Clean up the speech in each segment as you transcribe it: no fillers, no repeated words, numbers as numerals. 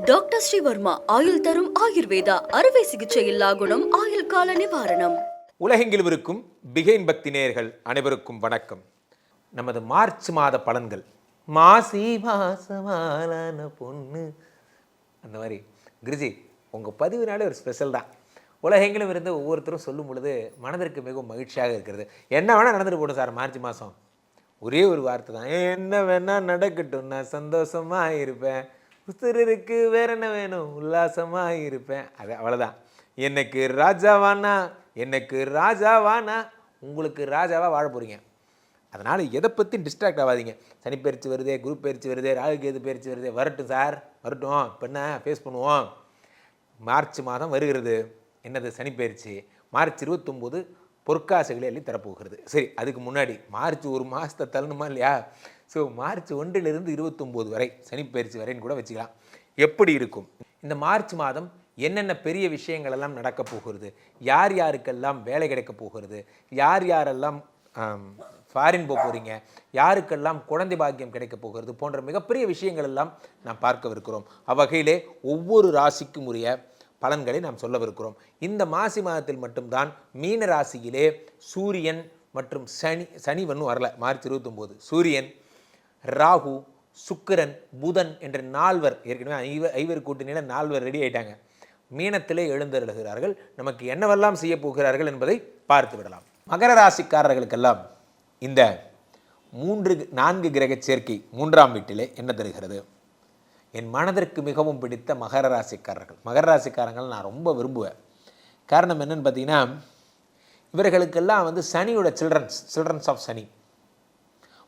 Doctor Sreevarma ஆயுள் தரும் ஆயுர்வேதா அறுவை சிகிச்சை இல்லா குணம் ஆயுள் கால நிவாரணம். உலகெங்கிலும் இருக்கும் பிகைன் பக்தி நேயர்கள் அனைவருக்கும் வணக்கம். நமது மார்ச் மாத பலன்கள். மாசி மாசமான பொண்ணு அந்த மாதிரி குருஜி உங்கள் பதிவுனாலே ஒரு ஸ்பெஷல் தான். உலகெங்கிலும் இருந்து ஒவ்வொருத்தரும் சொல்லும் பொழுது மனதிற்கு மிகவும் மகிழ்ச்சியாக இருக்கிறது. என்ன வேணால் நடந்துட்டு போடும் சார், மார்ச் மாதம் ஒரே ஒரு வார்த்தை தான், என்ன வேணால் நடக்கட்டும், நான் சந்தோஷமாக இருப்பேன், உசுருக்கு வேற என்ன வேணும், உல்லாசமாக இருப்பேன். அது அவ்வளோதான். எனக்கு ராஜாவானா, எனக்கு ராஜாவானா, உங்களுக்கு ராஜாவாக வாழ போகிறீங்க. அதனால் எதை பற்றி டிஸ்ட்ராக்ட் ஆகாதீங்க. சனி பயிற்சி வருதே, குரு பயிற்சி வருதே, ராகு கேது பயிற்சி வருதே, வரட்டும் சார் வரட்டும், இப்போ என்ன ஃபேஸ் பண்ணுவோம். மார்ச் மாதம் வருகிறது. என்னது சனி பயிற்சி. மார்ச் 29 பொற்காசுகளை அள்ளி தரப்போகிறது. சரி, அதுக்கு முன்னாடி மார்ச் ஒரு மாதத்தை தள்ளணுமா இல்லையா? ஸோ மார்ச் 1லிருந்து 29 வரை சனிப்பயிற்சி வரைன்னு கூட வச்சுக்கலாம். எப்படி இருக்கும் இந்த மார்ச் மாதம்? என்னென்ன பெரிய விஷயங்கள் எல்லாம் நடக்க போகிறது, யார் யாருக்கெல்லாம் வேலை கிடைக்க போகிறது, யார் யாரெல்லாம் ஃபாரின் போக போகிறீங்க, யாருக்கெல்லாம் குழந்தை பாக்கியம் கிடைக்க போகிறது போன்ற மிகப்பெரிய விஷயங்கள் எல்லாம் நாம் பார்க்கவிருக்கிறோம். அவ்வகையிலே ஒவ்வொரு ராசிக்கும் உரிய பலன்களை நாம் சொல்லவிருக்கிறோம். இந்த மாசி மாதத்தில் மட்டும்தான் மீன ராசியிலே சூரியன் மற்றும் சனி ஒன்றும் வரல. மார்ச் 29 சூரியன், ராகு, சுக்கிரன், புதன் என்ற 4 ஏற்கனவே ஐவர் கூட்டணியில 4 ரெடி ஆயிட்டாங்க. மீனத்திலே எழுந்தருளுகிறார்கள். நமக்கு என்னவெல்லாம் செய்ய போகிறார்கள் என்பதை பார்த்து விடலாம். மகர ராசிக்காரர்களுக்கெல்லாம் இந்த 4 கிரக சேர்க்கை 3ஆம் வீட்டிலே என்ன தருகிறது? என் மனதிற்கு மிகவும் பிடித்த மகர ராசிக்காரர்கள் நான் ரொம்ப விரும்புவேன். காரணம் என்னன்னு பார்த்தீங்கன்னா, இவர்களுக்கெல்லாம் சனியோட சில்ட்ரன்ஸ் ஆஃப் சனி.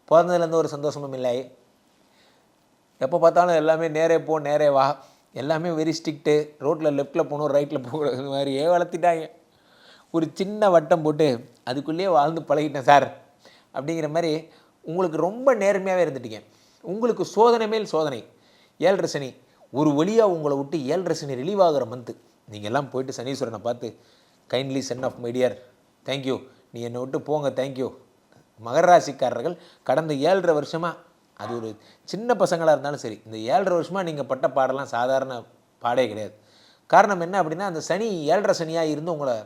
பிறந்ததுலேருந்து ஒரு சந்தோஷமும் இல்லை. எப்போ பார்த்தாலும் எல்லாமே நேரே போ நேரே வா, எல்லாமே வெரி ஸ்ட்ரிக்ட்டு. ரோட்டில் லெஃப்ட்டில் போகணும், ரைட்டில் போகணும், இது மாதிரியே வளர்த்திட்டாங்க. ஒரு சின்ன வட்டம் போட்டு அதுக்குள்ளேயே வாழ்ந்து பழகிட்டேன் சார் அப்படிங்கிற மாதிரி உங்களுக்கு ரொம்ப நேர்மையாகவே இருந்துட்டீங்க. உங்களுக்கு சோதனை மேல் சோதனை. 7.5 சனி ஒரு வழியாக உங்களை விட்டு 7.5 சனி ரிலீவ் ஆகிற மந்த்து. நீங்கள் எல்லாம் போயிட்டு சனீஸ்வரனை பார்த்து kindly send off my dear, thank you, நீ என்னை விட்டு போங்க, தேங்க்யூ. மகர ராசிக்காரர்கள் கடந்த 7.5 வருஷமாக, அது ஒரு சின்ன பசங்களாக இருந்தாலும் சரி, இந்த 7.5 வருஷமாக நீங்கள் பட்ட பாடெல்லாம் சாதாரண பாடே கிடையாது. காரணம் என்ன அப்படின்னா, அந்த சனி 7.5 சனியாக இருந்து உங்களை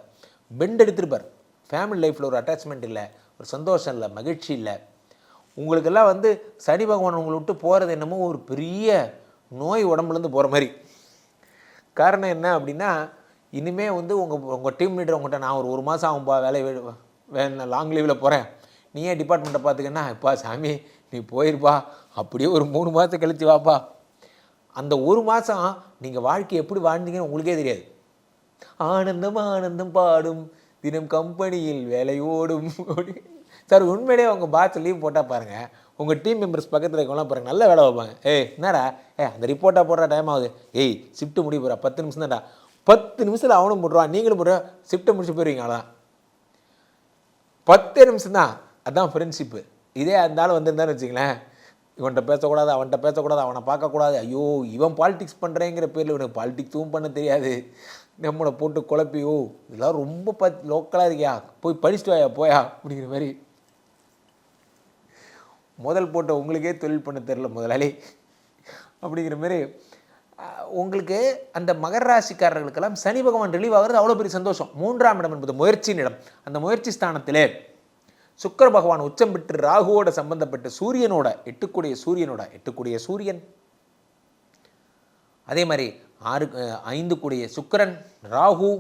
பெண்ட் எடுத்துருப்பார். ஃபேமிலி லைஃப்பில் ஒரு அட்டாச்மெண்ட் இல்லை, ஒரு சந்தோஷம் இல்லை, மகிழ்ச்சி இல்லை. உங்களுக்கெல்லாம் சனி பகவான் உங்களை விட்டு போகிறது என்னமோ ஒரு பெரிய நோய் உடம்புலேருந்து போகிற மாதிரி. காரணம் என்ன அப்படின்னா, இனிமேல் உங்கள் டீம் லீடர் உங்கள்கிட்ட நான் ஒரு மாதம் ஆகும்பா வேலை லாங் லீவில் போகிறேன், நீ ஏன் டிபார்ட்மெண்ட்டை பார்த்துக்கன்னா, இப்பா சாமி நீ போயிருப்பா, அப்படியே ஒரு 3 மாதத்தை கழித்து வாப்பா. அந்த ஒரு மாதம் நீங்கள் வாழ்க்கை எப்படி வாழ்ந்தீங்கன்னு உங்களுக்கே தெரியாது. ஆனந்தம் ஆனந்தம் பாடும் தினம் கம்பெனியில் வேலையோடும் சார். உண்மையிலே உங்கள் பாஸ் லீவ் போட்டால் பாருங்கள், உங்கள் டீம் மெம்பர்ஸ் பக்கத்தில் இருக்கவங்களாம் பாருங்கள், நல்ல வேலை வைப்பாங்க. என்னடா அந்த ரிப்போர்ட்டாக போடுற டைம் ஆகுது, ஷிஃப்ட்டு முடிய போகிறா, 10 நிமிஷம் தான்டா. 10 நிமிஷத்தில் அவனும் போடுறான், நீங்களும் போடுற, ஷிஃப்ட்டை முடிச்சு போயிருவீங்க. அவ்வளோதான், 10 நிமிஷம் தான். அதுதான் ஃப்ரெண்ட்ஷிப்பு. இதே இருந்தாலும் வந்திருந்தான்னு வச்சுங்களேன், இவன்கிட்ட பேசக்கூடாது, அவன்கிட்ட பேசக்கூடாது, அவனை பார்க்கக்கூடாது, ஐயோ இவன் பாலிடிக்ஸ் பண்ணுறேங்கிற பேரில் இவனுக்கு பாலிடிக்ஸும் பண்ண தெரியாது, நம்மளை போட்டு குழப்பியோ இதெல்லாம் ரொம்ப லோக்கலாக இருக்கியா, போய் படிச்சுட்டு வாயா போயா அப்படிங்கிற மாதிரி. முதல் போட்ட உங்களுக்கே தொழில் பண்ண தெரில முதலாளி அப்படிங்கிற மாதிரி. உங்களுக்கு அந்த மகர ராசிக்காரர்களுக்கெல்லாம் சனி பகவான் ரிலீவ் ஆகிறது அவ்வளோ பெரிய சந்தோஷம். 3ஆம் இடம் என்பது முயற்சியின் இடம். அந்த முயற்சி ஸ்தானத்திலே சுக்கிர பகவான் உச்சம் பெற்று ராகுவோட சம்பந்தப்பட்டு சூரியனோட 8 சூரியன், அதே மாதிரி 5 கூடிய சுக்கிரன், ராகு,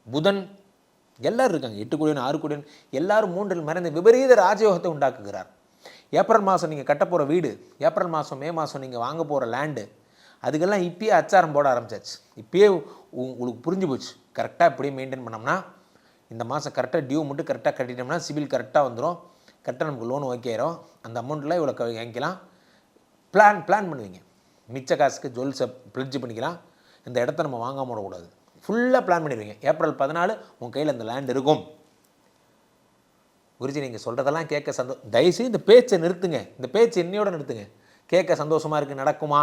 புதன் எல்லாரும் இருக்காங்க. 8 கூடியன் 6 கூடியன் எல்லாரும் 3இல் மறைந்த விபரீத ராஜயோகத்தை உண்டாக்குகிறார். ஏப்ரல் மாதம் நீங்கள் கட்ட போகிற வீடு, ஏப்ரல் மாதம் மே மாதம் நீங்கள் வாங்க போகிற லேண்டு, அதுக்கெல்லாம் இப்பயே அச்சாரம் போட ஆரம்பிச்சாச்சு. இப்பயே உங்களுக்கு புரிஞ்சு போச்சு. கரெக்டாக இப்படியே மெயின்டைன் பண்ணோம்னா, இந்த மாதம் கரெக்டாக டியூ மட்டும் கரெக்டாக கட்டிட்டோம்னா சிபில் கரெக்டாக வந்துடும், கரெக்டாக நமக்கு லோன் ஓகே ஆயிரும், அந்த அமௌண்ட்டில் இவ்வளோ வாங்கிக்கலாம். பிளான் பண்ணுவீங்க. மிச்ச காசுக்கு ஜுவல்ஸை ப்ளட்ஜ் பண்ணிக்கலாம். இந்த இடத்த நம்ம வாங்காமல் விடக்கூடாது, ஃபுல்லாக பிளான் பண்ணிடுவீங்க. ஏப்ரல் 14 உங்கள் கையில் அந்த லேண்ட் இருக்கும். குருஜி நீங்கள் சொல்கிறதெல்லாம் கேட்க தயவுசெய்து இந்த பேச்சை நிறுத்துங்க, இந்த பேச்சு என்னையோட நிறுத்துங்க. கேட்க சந்தோஷமாக இருக்குது, நடக்குமா?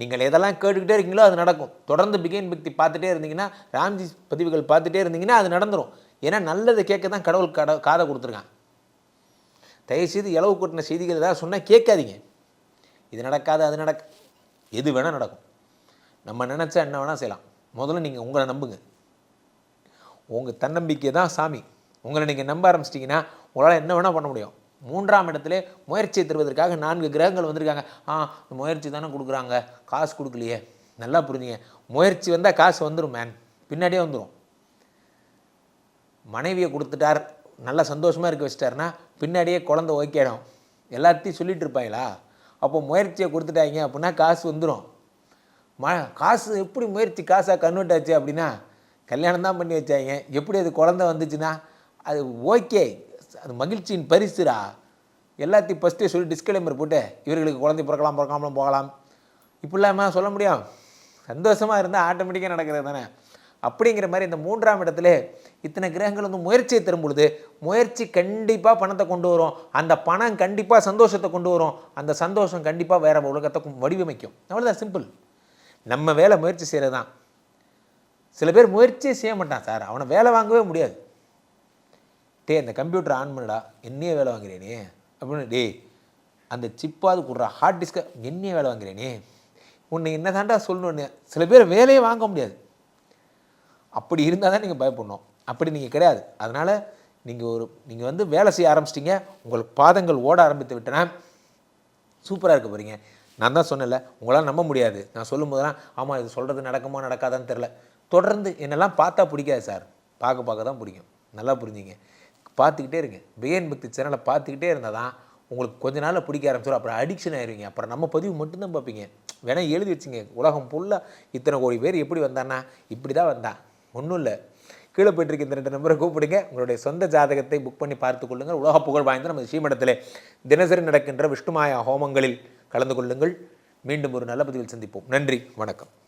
நீங்கள் எதெல்லாம் கேட்டுக்கிட்டே இருக்கீங்களோ அது நடக்கும். தொடர்ந்து பிகைன் பக்தி பார்த்துட்டே இருந்தீங்கன்னா, ராம்ஜி பதிவுகள் பார்த்துட்டே இருந்தீங்கன்னா அது நடந்துடும். ஏன்னா நல்லதை கேட்க தான் கடவுள் காதை கொடுத்துருக்கான். தயவுசெய்து இளவு கூட்டின செய்திகள் ஏதாவது சொன்னால் கேட்காதீங்க. இது நடக்காது அது எது வேணால் நடக்கும். நம்ம நினச்சா என்ன வேணால் செய்யலாம். முதல்ல நீங்கள் உங்களை நம்புங்க. உங்கள் தன்னம்பிக்கை தான் சாமி. உங்களை நீங்கள் நம்ப ஆரம்பிச்சிட்டிங்கன்னா உங்களால் என்ன வேணால் பண்ண முடியும். 3ஆம் இடத்துல முயற்சியை தருவதற்காக 4 கிரகங்கள் வந்திருக்காங்க. முயற்சி தானே கொடுக்குறாங்க, காசு கொடுக்கலையே. நல்லா புரிஞ்சுங்க, முயற்சி வந்தால் காசு வந்துடும் மேன், பின்னாடியே வந்துடும். மனைவியை கொடுத்துட்டார், நல்லா சந்தோஷமாக இருக்க வச்சிட்டாருன்னா பின்னாடியே குழந்தை ஓகேடும். எல்லாத்தையும் சொல்லிகிட்டு இருப்பாங்களா? அப்போ முயற்சியை கொடுத்துட்டாங்க அப்படின்னா காசு வந்துடும். காசு எப்படி முயற்சி காசாக கன்வெர்ட் ஆச்சு அப்படின்னா, கல்யாணம் தான் பண்ணி வச்சாங்க, எப்படி அது குழந்தை வந்துச்சுன்னா அது ஓகே, அது மகிழ்ச்சியின் பரிசுரா. எல்லாத்தையும் ஃபஸ்ட்டே சொல்லி டிஸ்க்ளைமர் போட்டு இவர்களுக்கு குழந்தை பிறக்காமலும் போகலாம் இப்படிலாமா சொல்ல முடியும்? சந்தோஷமாக இருந்தால் ஆட்டோமேட்டிக்காக நடக்கிறது தானே. அப்படிங்கிற மாதிரி இந்த 3ஆம் இடத்துல இத்தனை கிரகங்கள் வந்து முயற்சியை தரும் பொழுது முயற்சி கண்டிப்பாக பணத்தை கொண்டு வரும். அந்த பணம் கண்டிப்பாக சந்தோஷத்தை கொண்டு வரும். அந்த சந்தோஷம் கண்டிப்பாக வேறு உலகத்தை வடிவமைக்கும். அவ்வளோதான், சிம்பிள். நம்ம வேலை முயற்சி செய்கிறது தான். சில பேர் முயற்சியே செய்ய மாட்டான் சார், அவனை வேலை வாங்கவே முடியாது. அந்த கம்ப்யூட்டர் ஆன் பண்ணடா, என்னையே வேலை வாங்குறேனே அப்படின்னு. அந்த சிப்பாவது கொடுறா, ஹார்ட் டிஸ்கை என்னையே வேலை வாங்குறேனே, உன்னை என்ன தாண்டா சொல்லணுன்னு. சில பேர் வேலையே வாங்க முடியாது. அப்படி இருந்தால் தான் நீங்கள் பயப்படணும். அப்படி நீங்கள் கிடையாது. அதனால் நீங்கள் வந்து வேலை செய்ய ஆரம்பிச்சிட்டிங்க, உங்களுக்கு பாதங்கள் ஓட ஆரம்பித்து விட்டனா சூப்பராக இருக்க போகிறீங்க. நான் தான் சொன்னேன்ல, உங்களால் நம்ப முடியாது. நான் சொல்லும் போதெல்லாம் ஆமாம் இது சொல்கிறது நடக்குமா நடக்காதான்னு தெரில. தொடர்ந்து என்னெல்லாம் பார்த்தா பிடிக்காது சார், பார்க்க தான் பிடிக்கும். நல்லா புரிஞ்சுங்க, பார்த்துக்கிட்டே இருங்க. பிகைன் பக்தி சேனலை பார்த்துக்கிட்டே இருந்தால் தான் உங்களுக்கு கொஞ்ச நாளில் பிடிக்க ஆரம்பிச்சிடும். அப்புறம் அடிக்ஷன் ஆயிடுவீங்க. அப்புறம் நம்ம பதிவு மட்டும்தான் பார்ப்பீங்க. வேணால் எழுதி வச்சுங்க, உலகம் ஃபுல்லாக இத்தனை கோடி பேர் எப்படி வந்தான்னா இப்படி தான் வந்தான், ஒன்றும் இல்லை. கீழே போய்ட்டுருக்கு இந்த 2 நம்பரை கூப்பிடுங்க. உங்களுடைய சொந்த ஜாதகத்தை புக் பண்ணி பார்த்து கொள்ளுங்கள். உலக புகழ் வாய்ந்த நம்ம ஸ்ரீமடத்திலே தினசரி நடக்கின்ற விஷ்ணுமாயா ஹோமங்களில் கலந்து கொள்ளுங்கள். மீண்டும் ஒரு நல்ல பதிவில் சந்திப்போம். நன்றி, வணக்கம்.